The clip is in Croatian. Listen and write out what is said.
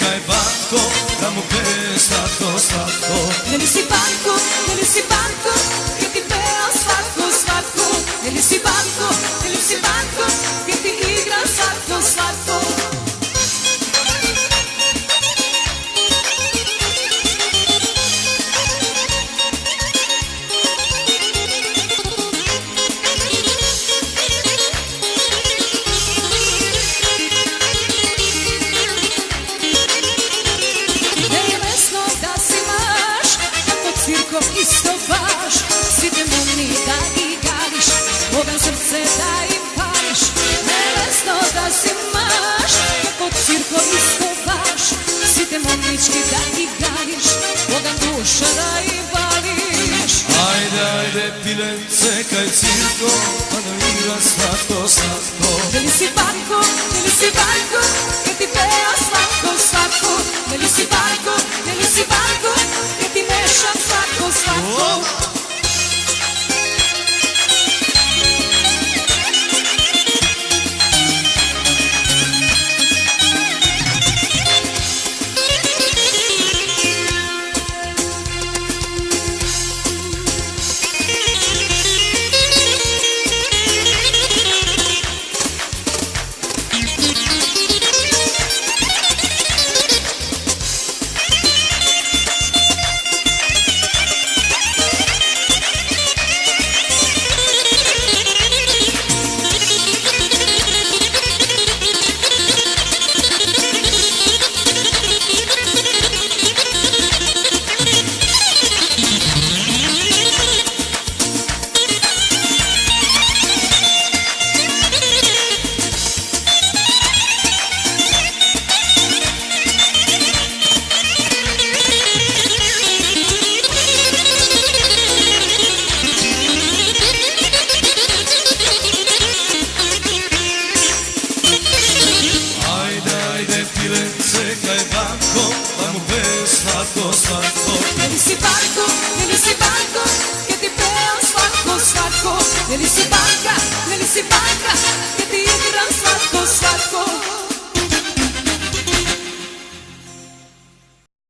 kaj banko, da mu peje slatko, slatko. Neli si banko, gdje ti peva svatko, svatko. Neli si banko, gdje ti igra svatko, svatko. Isto baš, svi te momni da ih gališ, Boga srce da im pališ. Nevesno da si maš, kako cirko isto baš, svi te momnički da ih gališ, Boga duša da im pališ. Ajde, ajde pilence kaj cirko, pa da igra slatko, slatko. Neli si banko, gdje ti peva slatko, slatko. Neli si banko, gdje ti meša slatko, slatko. Pilence kaj banko, da mu peje slatko, slatko. Neli si banko,